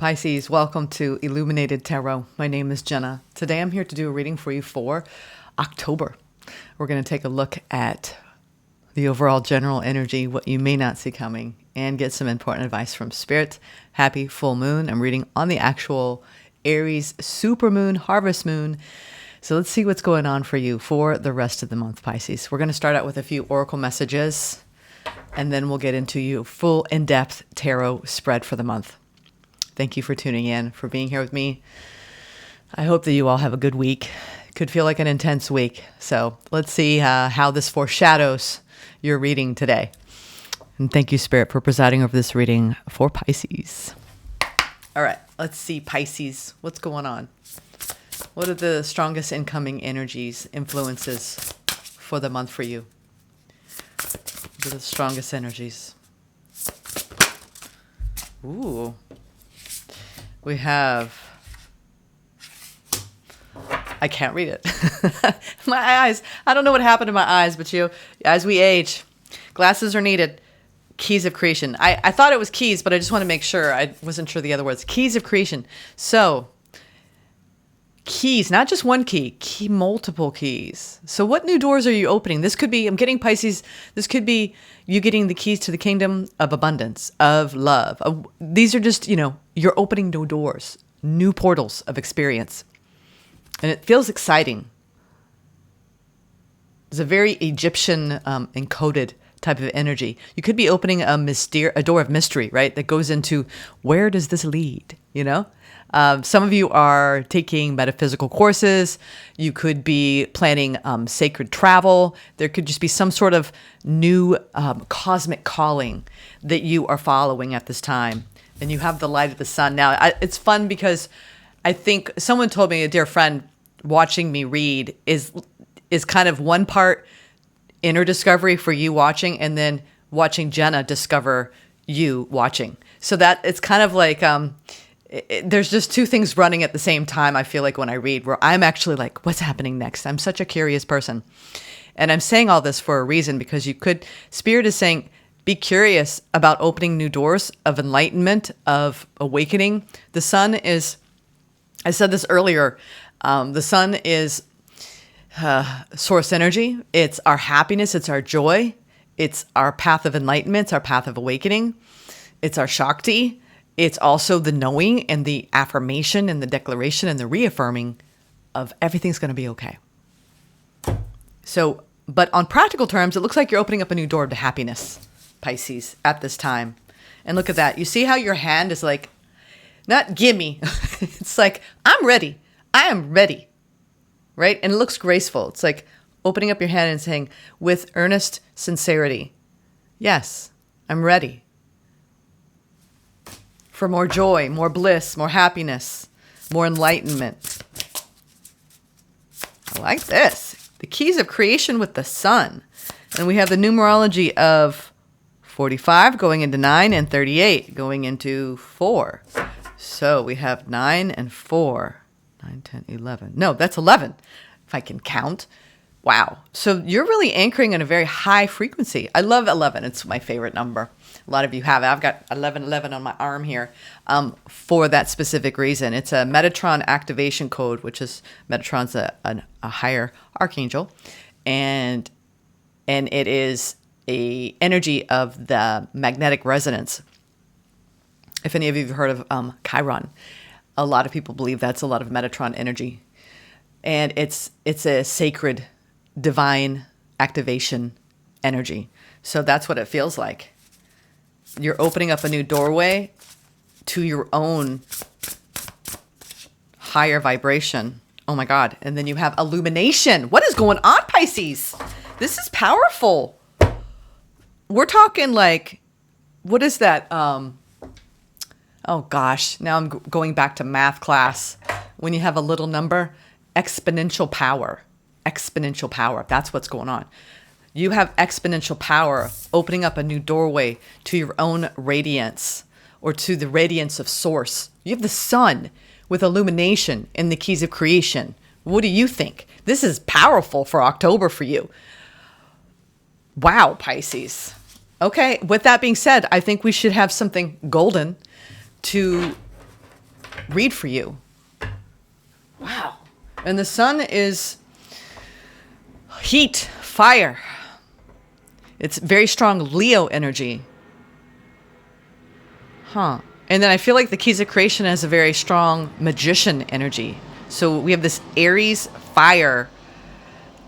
Pisces, welcome to Illuminated Tarot. My name is Jenna. Today I'm here to do a reading for you for October. We're going to take a look at the overall general energy, what you may not see coming, and get some important advice from Spirit. Happy full moon. I'm reading on the actual Aries supermoon, harvest moon. So let's see what's going on for you for the rest of the month, Pisces. We're going to start out with a few oracle messages, and then we'll get into your full in-depth tarot spread for the month. Thank you for tuning in, for being here with me. I hope that you all have a good week. It could feel like an intense week. So let's see how this foreshadows your reading today. And thank you, Spirit, for presiding over this reading for Pisces. All right, let's see, Pisces. What's going on? What are the strongest incoming energies, influences for the month for you? What are the strongest energies? Ooh. We have, I can't read it. My eyes, I don't know what happened to my eyes, but as we age, glasses are needed. Keys of creation. I thought it was keys, but I just want to make sure. I wasn't sure the other words. Keys of creation. So, keys, not just one key, multiple keys. So what new doors are you opening? This could be, I'm getting Pisces, this could be you getting the keys to the kingdom of abundance, of love. These are just, you're opening new doors, new portals of experience. And it feels exciting. It's a very Egyptian encoded type of energy. You could be opening a door of mystery, right? That goes into, where does this lead? Some of you are taking metaphysical courses. You could be planning sacred travel. There could just be some sort of new cosmic calling that you are following at this time. And you have the light of the sun. Now, it's fun because I think someone told me, a dear friend, watching me read is kind of one part inner discovery for you watching, and then watching Jenna discover you watching. So that it's kind of like... there's just two things running at the same time, I feel like, when I read, where I'm actually like, what's happening next? I'm such a curious person. And I'm saying all this for a reason, because Spirit is saying, be curious about opening new doors of enlightenment, of awakening. The sun is, I said this earlier, the sun is source energy. It's our happiness. It's our joy. It's our path of enlightenment. It's our path of awakening. It's our Shakti. It's also the knowing and the affirmation and the declaration and the reaffirming of everything's going to be okay. So, but on practical terms, it looks like you're opening up a new door to happiness, Pisces, at this time. And look at that. You see how your hand is like, not gimme. It's like, I'm ready. I am ready. Right? And it looks graceful. It's like opening up your hand and saying, with earnest sincerity, yes, I'm ready. For more joy, more bliss, more happiness, more enlightenment. I like this. The keys of creation with the sun. And we have the numerology of 45 going into 9 and 38 going into 4. So we have 9 and 4. 9, 10, 11. No, that's 11, if I can count. Wow. So you're really anchoring in a very high frequency. I love 11. It's my favorite number. A lot of you have it. I've got 1111 on my arm here for that specific reason. It's a Metatron activation code, which is Metatron's a higher archangel. And it is a energy of the magnetic resonance. If any of you have heard of Chiron, a lot of people believe that's a lot of Metatron energy. And it's a sacred, divine activation energy. So that's what it feels like. You're opening up a new doorway to your own higher vibration. Oh my God. And then you have illumination. What is going on, Pisces? This is powerful. We're talking like, what is that? Oh gosh, now I'm going back to math class. When you have a little number, exponential power. Exponential power. That's what's going on. You have exponential power opening up a new doorway to your own radiance, or to the radiance of source. You have the sun with illumination and the keys of creation. What do you think? This is powerful for October for you. Wow, Pisces. Okay, with that being said, I think we should have something golden to read for you. Wow. And the sun is heat, fire. It's very strong Leo energy. And then I feel like the keys of creation has a very strong magician energy. So we have this Aries fire.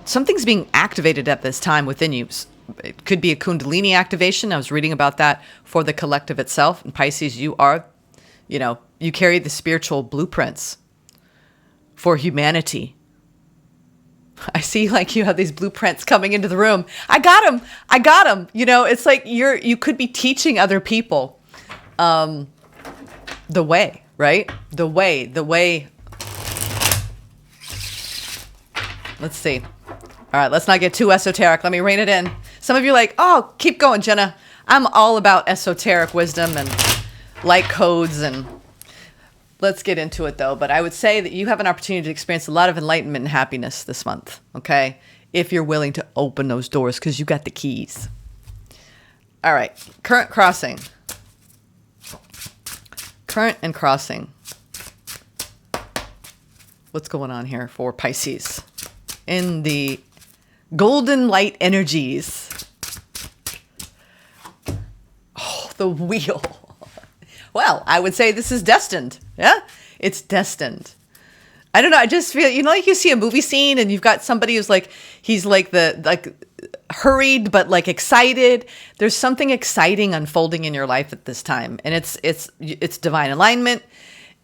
Something's being activated at this time within you. It could be a Kundalini activation. I was reading about that for the collective itself. In Pisces, you are, you carry the spiritual blueprints for humanity. I see like you have these blueprints coming into the room. I got them. It's like you could be teaching other people the way, right? The way. Let's see. All right, let's not get too esoteric. Let me rein it in. Some of you are like, oh, keep going, Jenna. I'm all about esoteric wisdom and light codes, and let's get into it though. But I would say that you have an opportunity to experience a lot of enlightenment and happiness this month, okay? If you're willing to open those doors, because you got the keys. All right, current crossing. Current and crossing. What's going on here for Pisces? In the golden light energies. Oh, the wheel. Well, I would say this is destined. Yeah, it's destined. I don't know. I just feel, like you see a movie scene and you've got somebody who's like, he's like hurried, but like excited. There's something exciting unfolding in your life at this time. And it's divine alignment.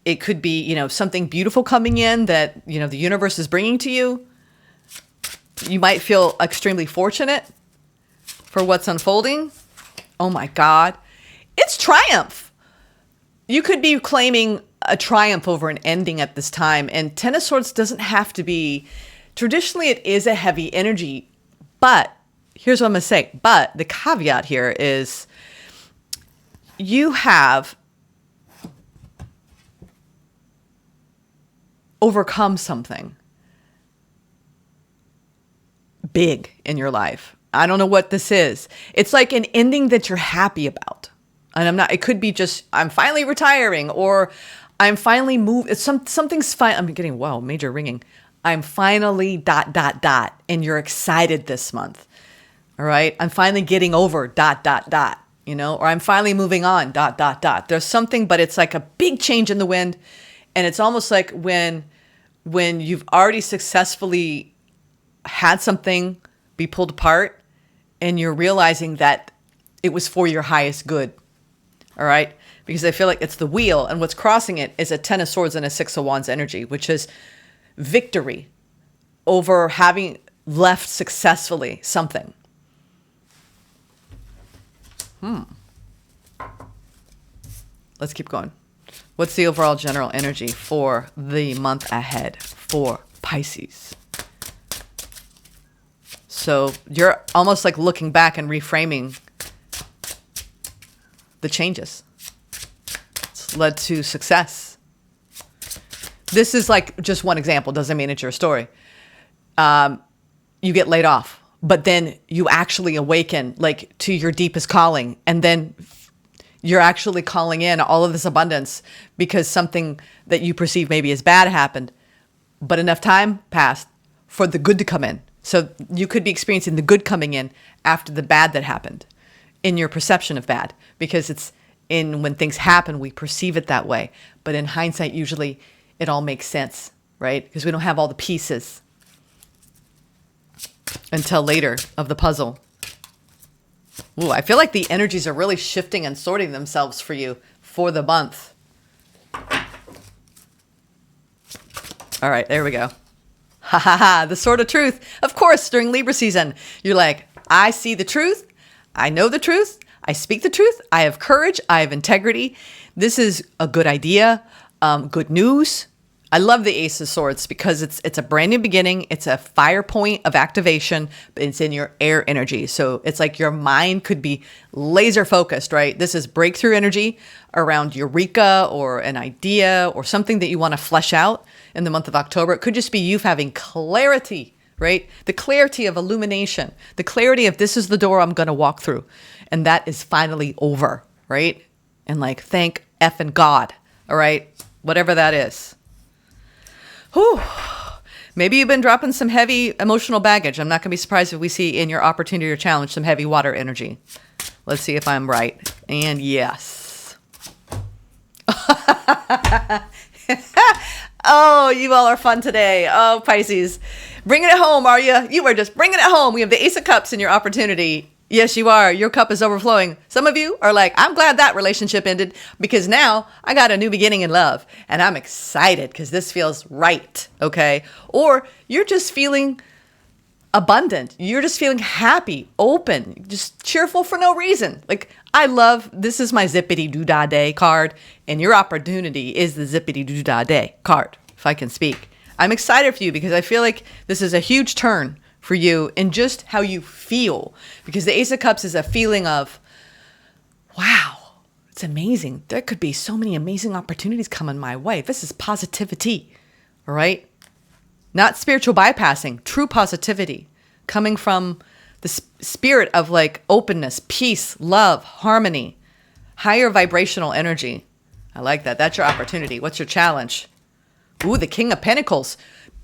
It could be, something beautiful coming in that, the universe is bringing to you. You might feel extremely fortunate for what's unfolding. Oh my God. It's triumph. You could be claiming a triumph over an ending at this time. And Ten of Swords doesn't have to be, traditionally it is a heavy energy. But here's what I'm going to say. But the caveat here is you have overcome something big in your life. I don't know what this is. It's like an ending that you're happy about. And it could be just, I'm finally retiring, or I'm finally moved. Something's fine. I'm getting, major ringing. I'm finally ... And you're excited this month. All right. I'm finally getting over ... or I'm finally moving on ... There's something, but it's like a big change in the wind. And it's almost like when you've already successfully had something be pulled apart and you're realizing that it was for your highest good. All right. Because I feel like it's the wheel, and what's crossing it is a Ten of Swords and a Six of Wands energy, which is victory over having left successfully something. Let's keep going. What's the overall general energy for the month ahead for Pisces? So you're almost like looking back and reframing the changes. It's led to success. This is like just one example. Doesn't mean it's your story. You get laid off, but then you actually awaken like to your deepest calling. And then you're actually calling in all of this abundance because something that you perceive maybe as bad happened, but enough time passed for the good to come in. So you could be experiencing the good coming in after the bad that happened in your perception of bad, because when things happen, we perceive it that way. But in hindsight, usually it all makes sense, right? Because we don't have all the pieces until later of the puzzle. Ooh, I feel like the energies are really shifting and sorting themselves for you for the month. All right, there we go. Ha ha ha, the sword of truth. Of course, during Libra season, you're like, I see the truth. I know the truth. I speak the truth. I have courage. I have integrity. This is a good idea. Good news. I love the Ace of Swords because it's a brand new beginning. It's a fire point of activation, but it's in your air energy. So it's like your mind could be laser focused, right? This is breakthrough energy around eureka or an idea or something that you want to flesh out in the month of October. It could just be you having clarity, right? The clarity of illumination, the clarity of this is the door I'm going to walk through. And that is finally over, right? And like, thank effing God, all right? whatever that is. Whew. Maybe you've been dropping some heavy emotional baggage. I'm not going to be surprised if we see in your opportunity or challenge some heavy water energy. Let's see if I'm right. And yes. Oh, you all are fun today. Oh, Pisces. Bringing it home, are you? You are just bringing it home. We have the Ace of Cups in your opportunity. Yes, you are. Your cup is overflowing. Some of you are like, I'm glad that relationship ended because now I got a new beginning in love and I'm excited because this feels right. Okay. Or you're just feeling abundant. You're just feeling happy, open, just cheerful for no reason. Like, I love, this is my zippity doo dah day card, and your opportunity is the zippity doo dah day card, if I can speak. I'm excited for you because I feel like this is a huge turn for you in just how you feel, because the Ace of Cups is a feeling of, wow, it's amazing. There could be so many amazing opportunities coming my way. This is positivity, all right? Not spiritual bypassing, true positivity coming from the spirit of like openness, peace, love, harmony, higher vibrational energy. I like that. That's your opportunity. What's your challenge? Ooh, the King of Pentacles.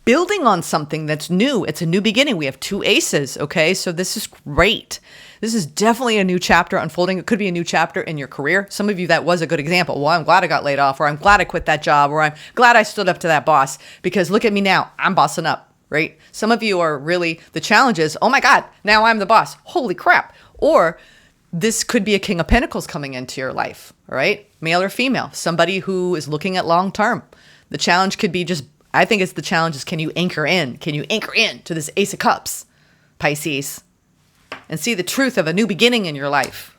Building on something that's new. It's a new beginning. We have 2 aces, okay? So this is great. This is definitely a new chapter unfolding. It could be a new chapter in your career. Some of you, that was a good example. Well, I'm glad I got laid off, or I'm glad I quit that job, or I'm glad I stood up to that boss because look at me now. I'm bossing up, right? Some of you are really, the challenge is, oh my God, now I'm the boss. Holy crap. Or this could be a King of Pentacles coming into your life, all right? Male or female, somebody who is looking at long term. The challenge could be just, I think it's the challenge is, can you anchor in? Can you anchor in to this Ace of Cups, Pisces, and see the truth of a new beginning in your life?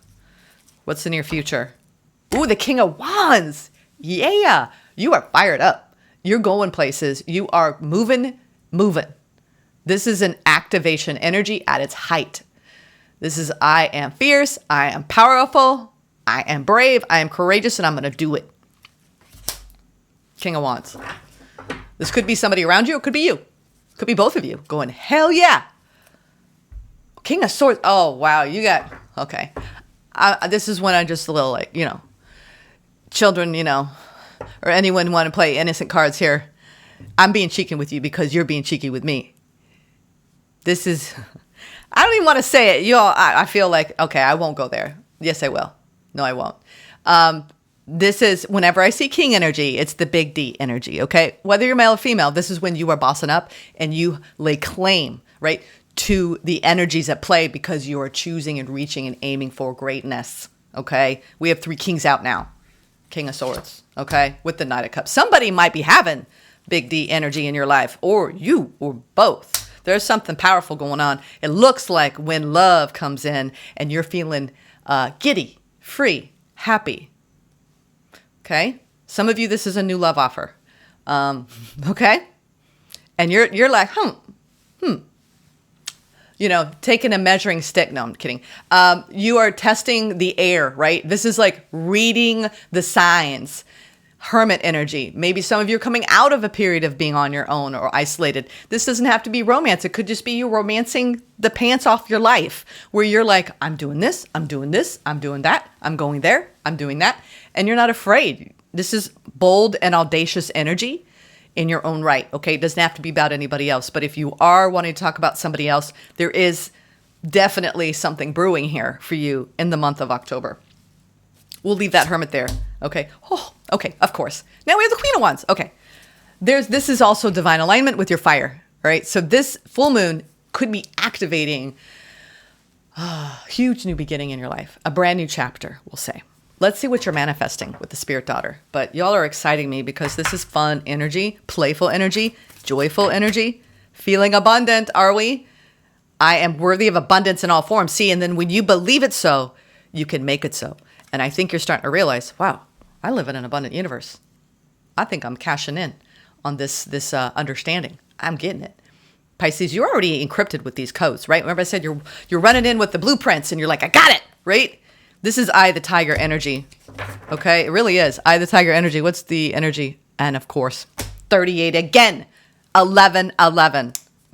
What's in your future? Ooh, the King of Wands. Yeah, you are fired up. You're going places. You are moving. This is an activation energy at its height. This is, I am fierce. I am powerful. I am brave. I am courageous, and I'm going to do it. King of Wands. This could be somebody around you. It could be you. It could be both of you going, hell yeah. King of Swords. Oh, wow. You got, okay. This is when I'm just a little like, children, or anyone want to play innocent cards here. I'm being cheeky with you because you're being cheeky with me. This is, I don't even want to say it. Y'all, I feel like, okay, I won't go there. Yes, I will. No, I won't. This is, whenever I see king energy, it's the big D energy, okay? Whether you're male or female, this is when you are bossing up and you lay claim, right, to the energies at play because you are choosing and reaching and aiming for greatness, okay? We have 3 kings out now. King of Swords, okay? With the Knight of Cups. Somebody might be having big D energy in your life, or you, or both. There's something powerful going on. It looks like when love comes in and you're feeling giddy, free, happy. Okay. Some of you, this is a new love offer. Okay. And you're like, taking a measuring stick. No, I'm kidding. You are testing the air, right? This is like reading the signs. Hermit energy. Maybe some of you are coming out of a period of being on your own or isolated. This doesn't have to be romance. It could just be you romancing the pants off your life where you're like, I'm doing this, I'm doing this, I'm doing that, I'm going there, I'm doing that. And you're not afraid. This is bold and audacious energy in your own right. Okay. It doesn't have to be about anybody else. But if you are wanting to talk about somebody else, there is definitely something brewing here for you in the month of October. We'll leave that Hermit there. Okay. Oh, okay. Of course. Now we have the Queen of Wands. Okay. This is also divine alignment with your fire. All right. So this full moon could be activating a huge new beginning in your life. A brand new chapter, we'll say. Let's see what you're manifesting with the Spirit Daughter. But y'all are exciting me because this is fun energy, playful energy, joyful energy, feeling abundant. Are we? I am worthy of abundance in all forms. See, and then when you believe it so, you can make it so. And I think you're starting to realize, wow, I live in an abundant universe. I think I'm cashing in on this understanding. I'm getting it. Pisces, you're already encrypted with these codes, right? Remember I said you're running in with the blueprints and you're like, I got it, right? This is I, the Tiger energy. Okay, it really is. I, the Tiger energy. What's the energy? And of course, 38 again. 11.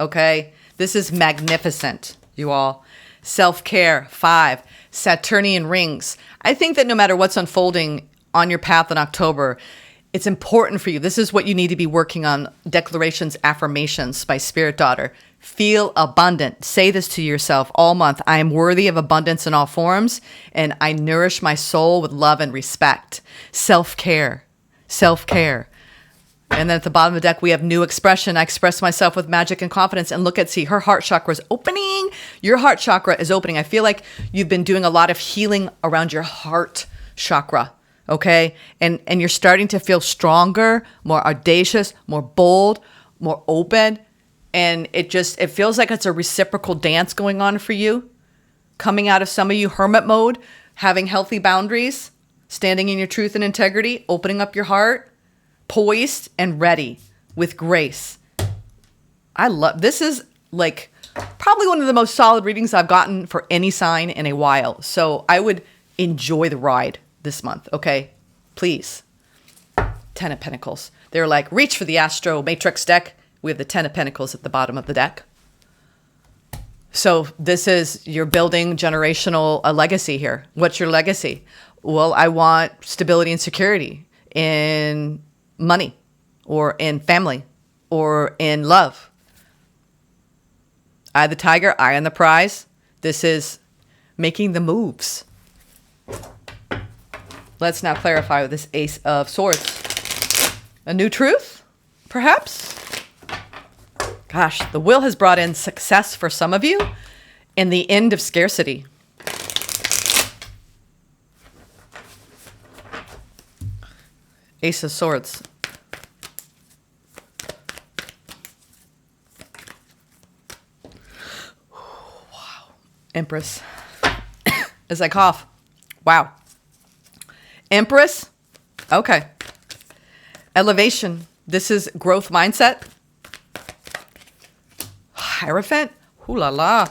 Okay, this is magnificent, you all. Self-care, 5. Saturnian rings. I think that no matter what's unfolding on your path in October, It's important for you. This is what you need to be working on. Declarations, affirmations by Spirit Daughter. Feel abundant. Say this to yourself all month. I am worthy of abundance in all forms, and I nourish my soul with love and respect. Self-care. Self-care. And then at the bottom of the deck, we have new expression. I express myself with magic and confidence. And look see, her heart chakra is opening. Your heart chakra is opening. I feel like you've been doing a lot of healing around your heart chakra. Okay. And you're starting to feel stronger, more audacious, more bold, more open. And it feels like it's a reciprocal dance going on for you. Coming out of some of you hermit mode, having healthy boundaries, standing in your truth and integrity, opening up your heart, poised and ready with grace. This is like probably one of the most solid readings I've gotten for any sign in a while. So I would enjoy the ride this month, okay? Please. 10 of Pentacles. They're like, reach for the Astro Matrix deck. We have the 10 of Pentacles at the bottom of the deck. So this is, you're building generational a legacy here. What's your legacy? Well, I want stability and security in money or in family or in love. Eye of the tiger, eye on the prize. This is making the moves. Let's now clarify with this Ace of Swords. A new truth, perhaps? Gosh, the Wheel has brought in success for some of you and the end of scarcity. Ace of Swords. Wow. Empress. As I cough. Wow. Empress. Okay. Elevation. This is growth mindset. Hierophant. Ooh la la.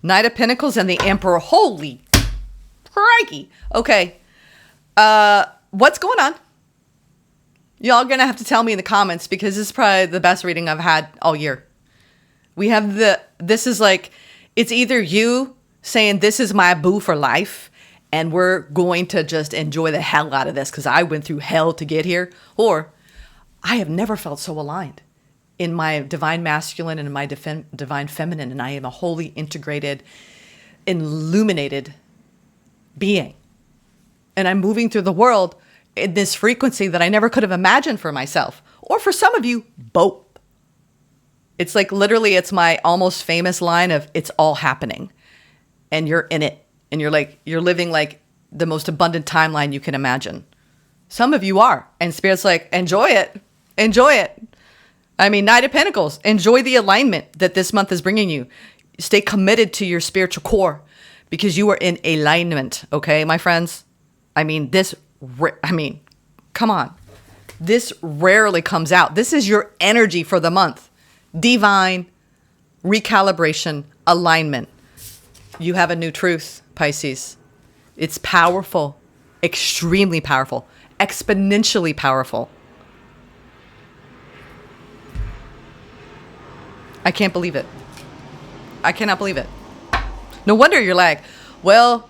Knight of Pentacles and the Emperor. Holy crikey. Okay. What's going on? Y'all gonna have to tell me in the comments because this is probably the best reading I've had all year. We have this is like, it's either you saying this is my boo for life and we're going to just enjoy the hell out of this because I went through hell to get here, or I have never felt so aligned in my divine masculine and in my divine feminine, and I am a wholly integrated, illuminated being. And I'm moving through the world in this frequency that I never could have imagined for myself. Or for some of you, both. It's like literally, it's my almost famous line of it's all happening. And you're in it. And you're living like the most abundant timeline you can imagine. Some of you are. And Spirit's like, enjoy it. Enjoy it. I mean, Knight of Pentacles. Enjoy the alignment that this month is bringing you. Stay committed to your spiritual core because you are in alignment. Okay, my friends? I mean, come on. This rarely comes out. This is your energy for the month. Divine recalibration, alignment. You have a new truth, Pisces. It's powerful, extremely powerful, exponentially powerful. I can't believe it. I cannot believe it. No wonder you're like, well,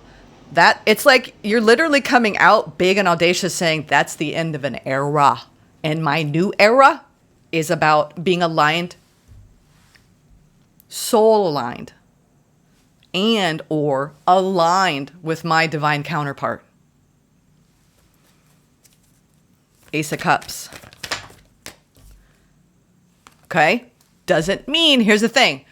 it's like you're literally coming out big and audacious saying that's the end of an era. And my new era is about being aligned, soul aligned, and or aligned with my divine counterpart. Ace of Cups. Okay? Doesn't mean, here's the thing.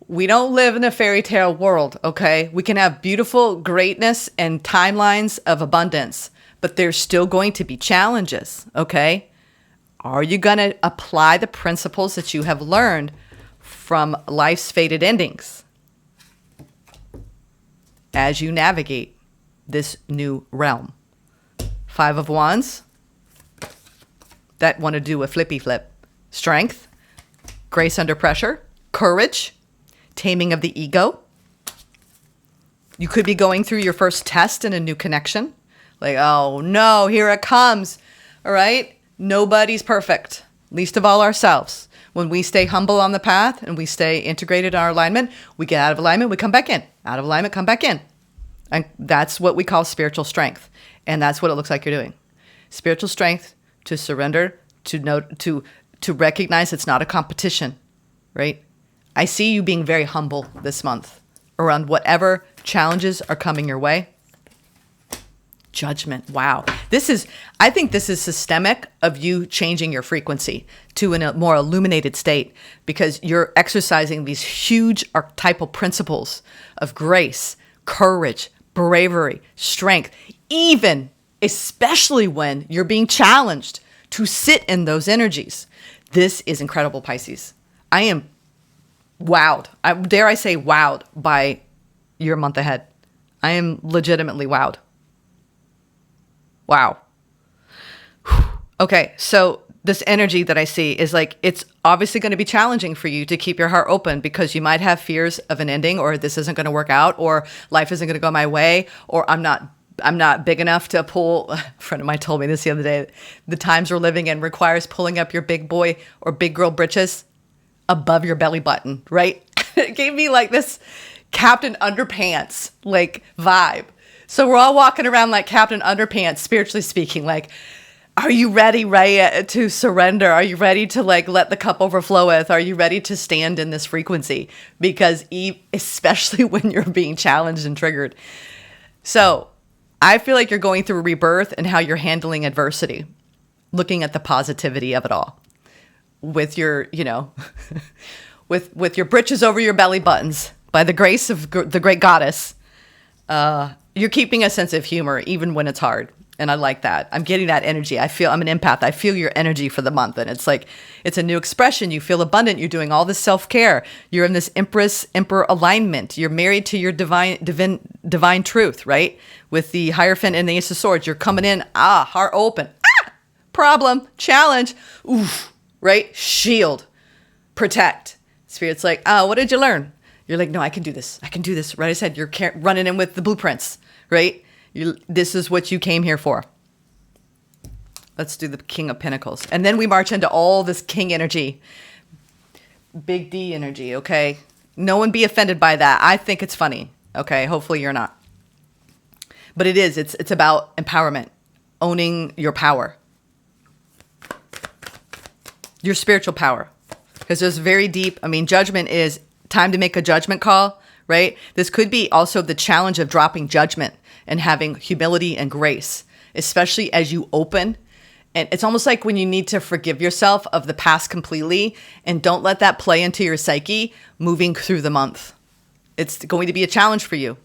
We don't live in a fairy tale world, okay? We can have beautiful greatness and timelines of abundance, but there's still going to be challenges, okay? Are you going to apply the principles that you have learned from life's fated endings as you navigate this new realm? 5 of Wands. That want to do a flippy flip. Strength, grace under pressure, courage, taming of the ego. You could be going through your first test in a new connection. Like, oh no, here it comes. All right? Nobody's perfect, least of all ourselves. When we stay humble on the path and we stay integrated in our alignment, we get out of alignment, we come back in. Out of alignment, come back in. And that's what we call spiritual strength. And that's what it looks like you're doing. spiritual strength to surrender, to know, to recognize it's not a competition, right? I see you being very humble this month around whatever challenges are coming your way. Judgment. Wow. I think this is systemic of you changing your frequency to a more illuminated state, because you're exercising these huge archetypal principles of grace, courage, bravery, strength, even especially when you're being challenged to sit in those energies. This is incredible, Pisces. I am wowed. Dare I say wowed by your month ahead. I am legitimately wowed. Wow. Okay, so this energy that I see is like, it's obviously going to be challenging for you to keep your heart open, because you might have fears of an ending, or this isn't going to work out, or life isn't going to go my way, or I'm not big enough to pull. A friend of mine told me this the other day. The times we're living in requires pulling up your big boy or big girl britches above your belly button, right? It gave me like this Captain Underpants like vibe. So we're all walking around like Captain Underpants, spiritually speaking. Like, are you ready, Ray, to surrender? Are you ready to like let the cup overflow with? Are you ready to stand in this frequency? Because especially when you're being challenged and triggered. So I feel like you're going through a rebirth and how you're handling adversity, looking at the positivity of it all with your, with your britches over your belly buttons by the grace of the great goddess. You're keeping a sense of humor even when it's hard. And I like that. I'm getting that energy. I'm an empath. I feel your energy for the month. And it's like, it's a new expression. You feel abundant. You're doing all this self-care. You're in this emperor alignment. You're married to your divine truth, right? With the Hierophant and the Ace of Swords. You're coming in, heart open. Problem, challenge, oof, right? Shield, protect. Spirit's like, what did you learn? You're like, no, I can do this. I can do this. Right? I said, you're running in with the blueprints, right? This is what you came here for. Let's do the King of Pentacles. And then we march into all this King energy. Big D energy, okay? No one be offended by that. I think it's funny, okay? Hopefully you're not. But it is. It's about empowerment, owning your power. Your spiritual power. Because there's very deep, judgment is time to make a judgment call, right? This could be also the challenge of dropping judgment and having humility and grace, especially as you open. And it's almost like when you need to forgive yourself of the past completely and don't let that play into your psyche moving through the month. It's going to be a challenge for you.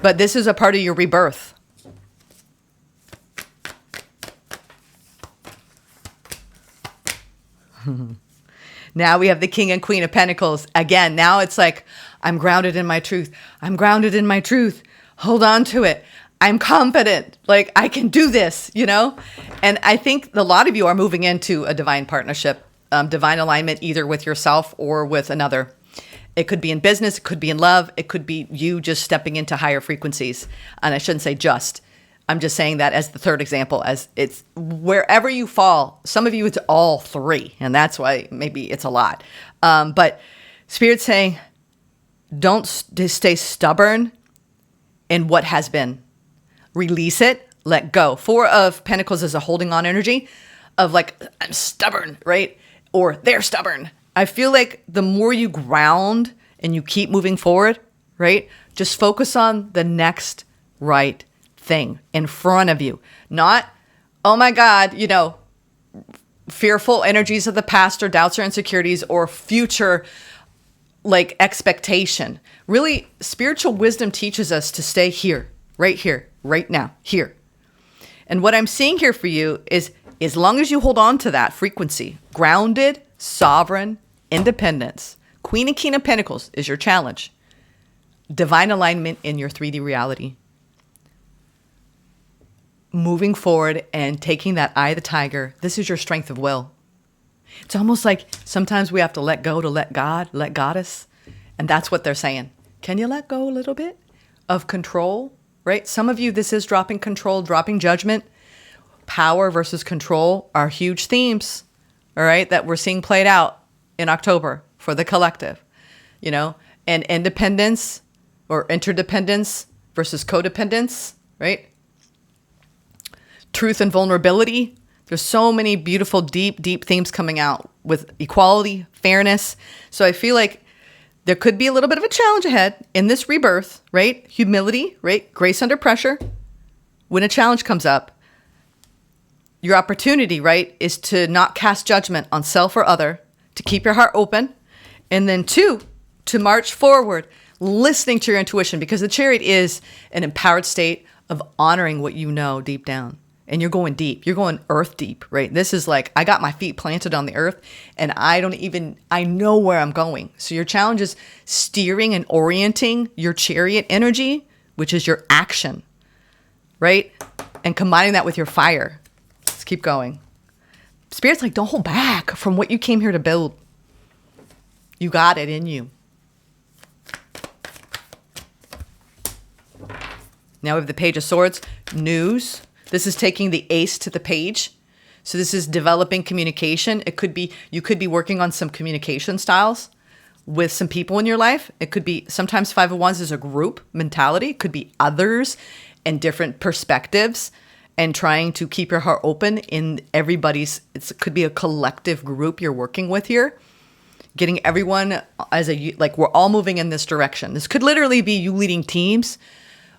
But this is a part of your rebirth. Now we have the King and Queen of Pentacles. Again, now it's like, I'm grounded in my truth. I'm grounded in my truth. Hold on to it. I'm confident. Like, I can do this, And I think a lot of you are moving into a divine partnership, divine alignment, either with yourself or with another. It could be in business. It could be in love. It could be you just stepping into higher frequencies. And I shouldn't say just. I'm just saying that as the third example, as it's wherever you fall. Some of you, it's all three. And that's why maybe it's a lot. But Spirit's saying, don't stay stubborn in what has been. Release it, let go. Four of Pentacles is a holding on energy of like, I'm stubborn, right? Or they're stubborn. I feel like the more you ground and you keep moving forward, right? Just focus on the next right thing in front of you. Not, oh my God, fearful energies of the past or doubts or insecurities or future like expectation. Really, spiritual wisdom teaches us to stay here, right now, here. And what I'm seeing here for you is, as long as you hold on to that frequency, grounded, sovereign, independence, Queen and King of Pentacles is your challenge. Divine alignment in your 3D reality. Moving forward and taking that eye of the tiger. This is your strength of will. It's almost like sometimes we have to let go to let God, let Goddess. And that's what they're saying. Can you let go a little bit of control, right? Some of you, this is dropping control, dropping judgment. Power versus control are huge themes, all right, that we're seeing played out in October for the collective, and independence or interdependence versus codependence, right? truth and vulnerability. There's so many beautiful, deep themes coming out with equality, fairness. So I feel like there could be a little bit of a challenge ahead in this rebirth, right? Humility, right? Grace under pressure. When a challenge comes up, your opportunity, right, is to not cast judgment on self or other, to keep your heart open. And then 2, to march forward, listening to your intuition, because the Chariot is an empowered state of honoring what you know deep down. And you're going deep. You're going earth deep, right? This is like, I got my feet planted on the earth and I know where I'm going. So your challenge is steering and orienting your Chariot energy, which is your action, right? And combining that with your fire. Let's keep going. Spirit's like, don't hold back from what you came here to build. You got it in you. Now we have the Page of Swords, news. This is taking the ace to the page. So this is developing communication. You could be working on some communication styles with some people in your life. It could be, sometimes 5 of Wands is a group mentality. It could be others and different perspectives, and trying to keep your heart open in everybody's, it could be a collective group you're working with here. Getting everyone as like we're all moving in this direction. This could literally be you leading teams,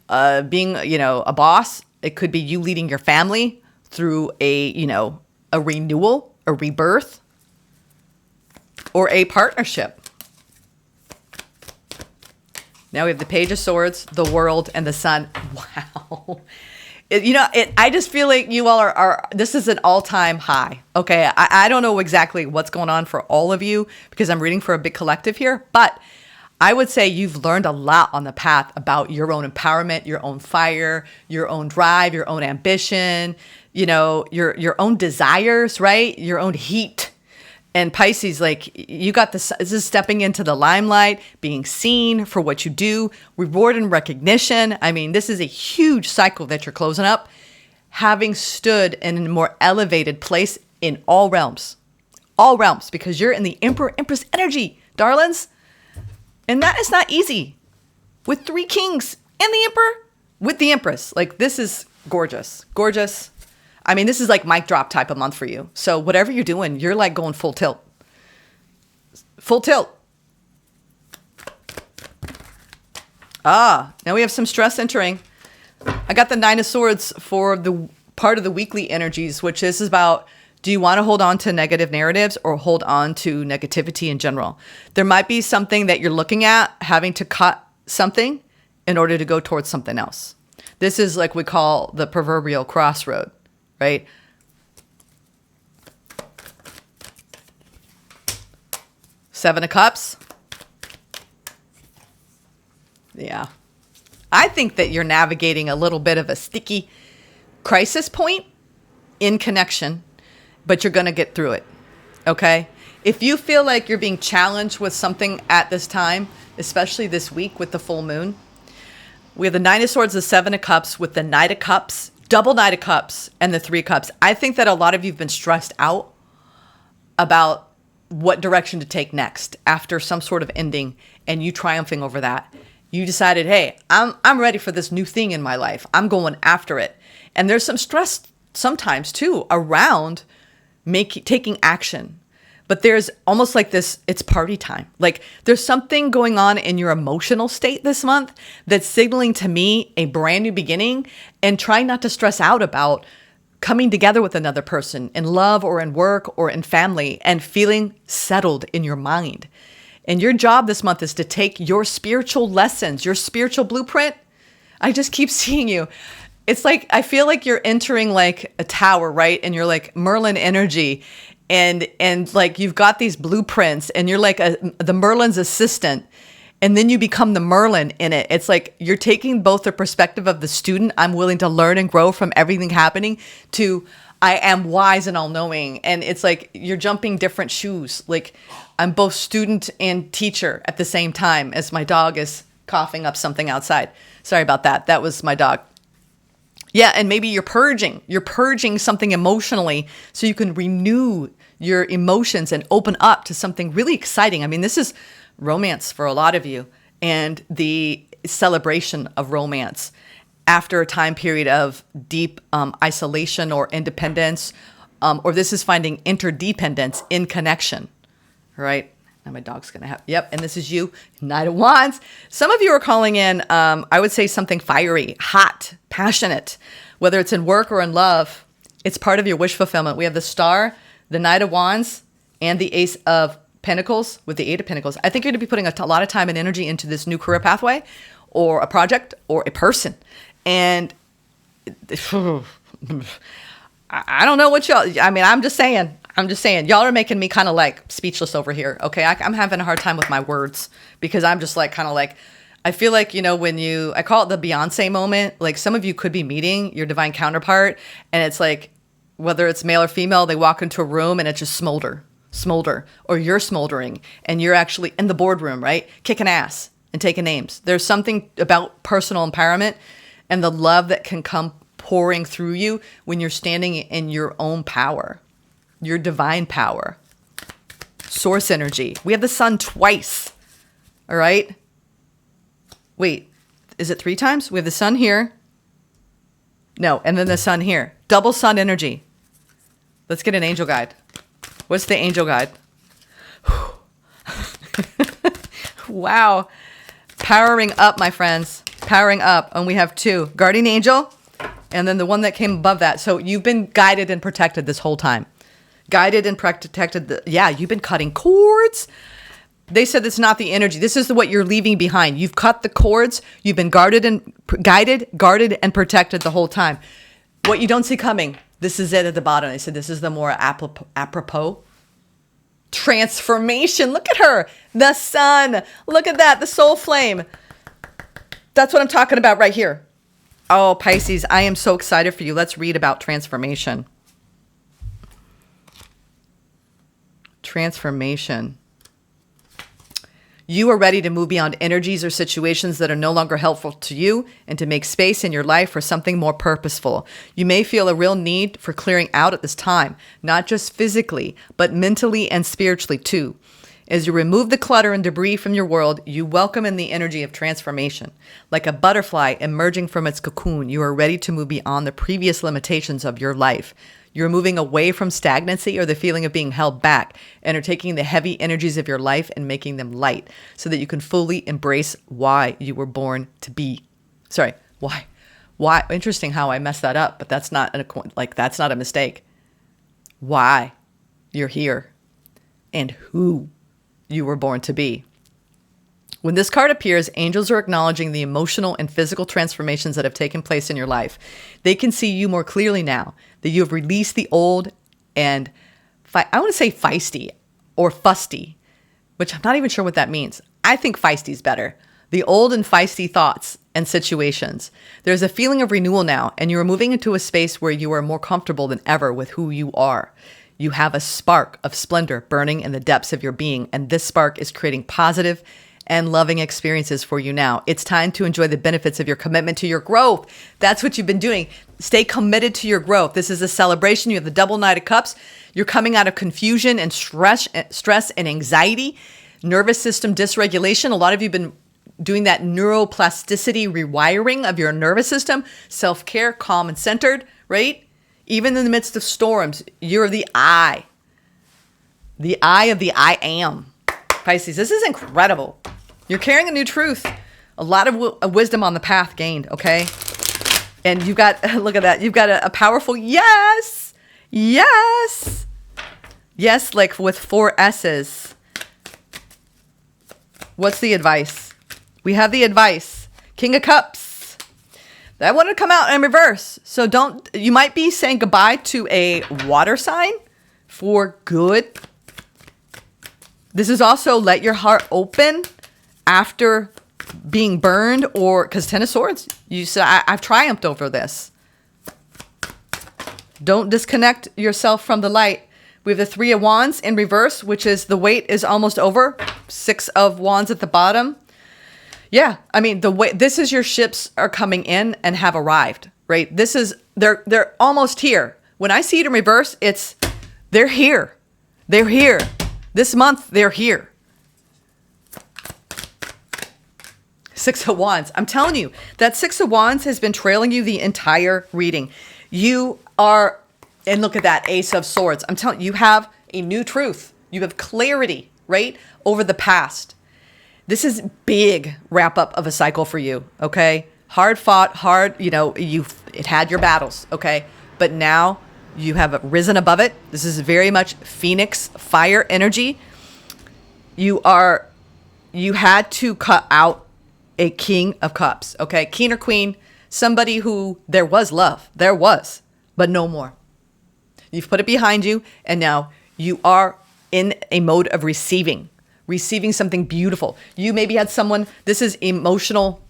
being, a boss. It could be you leading your family through a renewal, a rebirth, or a partnership. Now we have the Page of Swords, the World, and the Sun. Wow. I just feel like you all are this is an all-time high. Okay. I don't know exactly what's going on for all of you because I'm reading for a big collective here, but I would say you've learned a lot on the path about your own empowerment, your own fire, your own drive, your own ambition, your own desires, right? Your own heat. And Pisces, like, you got this is stepping into the limelight, being seen for what you do, reward and recognition. I mean, this is a huge cycle that you're closing up, having stood in a more elevated place in all realms, because you're in the Emperor, Empress energy, darlings. And that is not easy with 3 kings and the Emperor with the Empress. Like, this is gorgeous, gorgeous. I mean, this is like mic drop type of month for you. So whatever you're doing, you're like going full tilt. Full tilt. Now we have some stress entering. I got the 9 of Swords for the part of the weekly energies, which is about, do you want to hold on to negative narratives or hold on to negativity in general? There might be something that you're looking at, having to cut something in order to go towards something else. This is like we call the proverbial crossroad. Right? Seven of Cups. Yeah. I think that you're navigating a little bit of a sticky crisis point in connection, but you're going to get through it. Okay? If you feel like you're being challenged with something at this time, especially this week with the full moon, we have the 9 of Swords, the 7 of Cups with the Knight of Cups, double Knight of Cups, and the 3 of Cups. I think that a lot of you have been stressed out about what direction to take next after some sort of ending, and you triumphing over that. You decided, hey, I'm ready for this new thing in my life. I'm going after it. And there's some stress sometimes too around taking action. But there's almost like this, it's party time. Like there's something going on in your emotional state this month that's signaling to me a brand new beginning, and trying not to stress out about coming together with another person in love or in work or in family and feeling settled in your mind. And your job this month is to take your spiritual lessons, your spiritual blueprint. I just keep seeing you. It's like, I feel like you're entering like a tower, right? And you're like Merlin energy. And like you've got these blueprints and you're like the Merlin's assistant, and then you become the Merlin in it. It's like you're taking both the perspective of the student, I'm willing to learn and grow from everything happening, to I am wise and all-knowing. And it's like you're jumping different shoes. Like I'm both student and teacher at the same time, as my dog is coughing up something outside. Sorry about that. That was my dog. Yeah, and maybe you're purging something emotionally so you can renew your emotions and open up to something really exciting. I mean, this is romance for a lot of you, and the celebration of romance. after a time period of deep isolation or independence, or this is finding interdependence in connection, right? Now my dog's going to have, yep. And this is you, Knight of Wands. Some of you are calling in, I would say something fiery, hot, passionate, whether it's in work or in love. It's part of your wish fulfillment. We have the Star, the Knight of Wands, and the Ace of Pentacles with the Eight of Pentacles. I think you're going to be putting a lot of time and energy into this new career pathway or a project or a person. And I don't know what y'all, I mean, I'm just saying, y'all are making me kind of like speechless over here. Okay. I'm having a hard time with my words because I'm just like, kind of like, I feel like, you know, I call it the Beyonce moment, like some of you could be meeting your divine counterpart and it's like, whether it's male or female, they walk into a room and it's just smolder, or you're smoldering and you're actually in the boardroom, right? Kicking ass and taking names. There's something about personal empowerment and the love that can come pouring through you when you're standing in your own power, your divine power, source energy. We have the Sun twice. All right. Wait, is it 3 times? We have the Sun here. No, and then the Sun here. Double Sun energy. Let's get an angel guide. What's the angel guide? Wow. Powering up, my friends. Powering up. And we have 2. Guardian angel. And then the one that came above that. So you've been guided and protected this whole time. Guided and protected. Yeah, you've been cutting cords. They said it's not the energy. This is what you're leaving behind. You've cut the cords. You've been guarded, guarded, and protected the whole time. What you don't see coming, this is it at the bottom. They said this is the more apropos transformation. Look at her. The Sun. Look at that. The soul flame. That's what I'm talking about right here. Oh, Pisces, I am so excited for you. Let's read about transformation. Transformation. You are ready to move beyond energies or situations that are no longer helpful to you and to make space in your life for something more purposeful. You may feel a real need for clearing out at this time, not just physically, but mentally and spiritually too. As you remove the clutter and debris from your world, you welcome in the energy of transformation. Like a butterfly emerging from its cocoon, you are ready to move beyond the previous limitations of your life. You're moving away from stagnancy or the feeling of being held back and are taking the heavy energies of your life and making them light so that you can fully embrace why you were born to be. Sorry, why? Interesting how I messed that up, but that's not that's not a mistake. Why you're here and who you were born to be. When this card appears, angels are acknowledging the emotional and physical transformations that have taken place in your life. They can see you more clearly now that you have released the old and, I want to say feisty or fusty, which I'm not even sure what that means. I think feisty is better. The old and feisty thoughts and situations. There's a feeling of renewal now, and you are moving into a space where you are more comfortable than ever with who you are. You have a spark of splendor burning in the depths of your being, and this spark is creating positive and loving experiences for you now. It's time to enjoy the benefits of your commitment to your growth. That's what you've been doing. Stay committed to your growth. This is a celebration. You have the double Knight of Cups. You're coming out of confusion and stress and anxiety, nervous system dysregulation. A lot of you have been doing that neuroplasticity rewiring of your nervous system, self-care, calm and centered, right? Even in the midst of storms, you're the I of the I am. Pisces, this is incredible. You're carrying a new truth. A lot of wisdom on the path gained, okay? And you've got, look at that. You've got a powerful yes. Yes. Yes, like with 4 S's. What's the advice? We have the advice. King of Cups. That wanted to come out in reverse. So you might be saying goodbye to a water sign for good. This is also let your heart open after being burned, or because 10 of Swords, you say, I've triumphed over this. Don't disconnect yourself from the light. We have the 3 of Wands in reverse, which is the wait is almost over. 6 of Wands at the bottom. Yeah, I mean, this is your ships are coming in and have arrived, right? This is, they're almost here. When I see it in reverse, they're here. They're here. This month, they're here. Six of Wands. I'm telling you, that Six of Wands has been trailing you the entire reading. You are, and look at that, Ace of Swords. I'm telling you, you have a new truth. You have clarity, right, over the past. This is big wrap up of a cycle for you, okay? Hard fought, hard, it had your battles, okay? But now you have risen above it. This is very much Phoenix fire energy. You had to cut out a King of Cups, okay? King or Queen, somebody who there was love. There was, but no more. You've put it behind you, and now you are in a mode of receiving something beautiful. You maybe had someone, this is emotional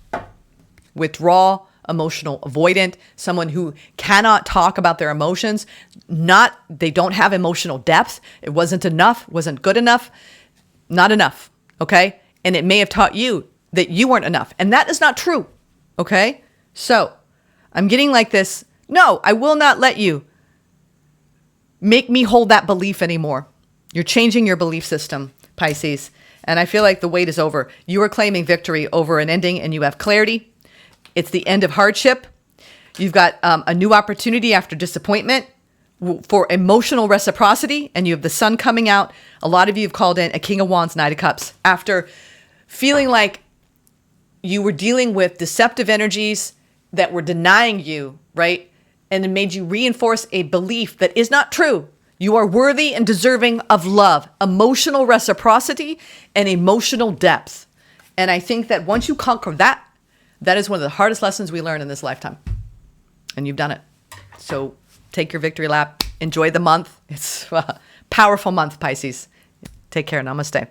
withdrawal, emotional avoidant, someone who cannot talk about their emotions, they don't have emotional depth. It wasn't enough, wasn't good enough, not enough, okay? And it may have taught you that you weren't enough. And that is not true, okay? So I'm getting like this, no, I will not let you make me hold that belief anymore. You're changing your belief system, Pisces. And I feel like the wait is over. You are claiming victory over an ending and you have clarity. It's the end of hardship. You've got a new opportunity after disappointment for emotional reciprocity. And you have the sun coming out. A lot of you have called in a King of Wands, Knight of Cups. After feeling like you were dealing with deceptive energies that were denying you, right? And it made you reinforce a belief that is not true. You are worthy and deserving of love, emotional reciprocity, and emotional depth. And I think that once you conquer that, that is one of the hardest lessons we learn in this lifetime. And you've done it. So take your victory lap. Enjoy the month. It's a powerful month, Pisces. Take care. Namaste.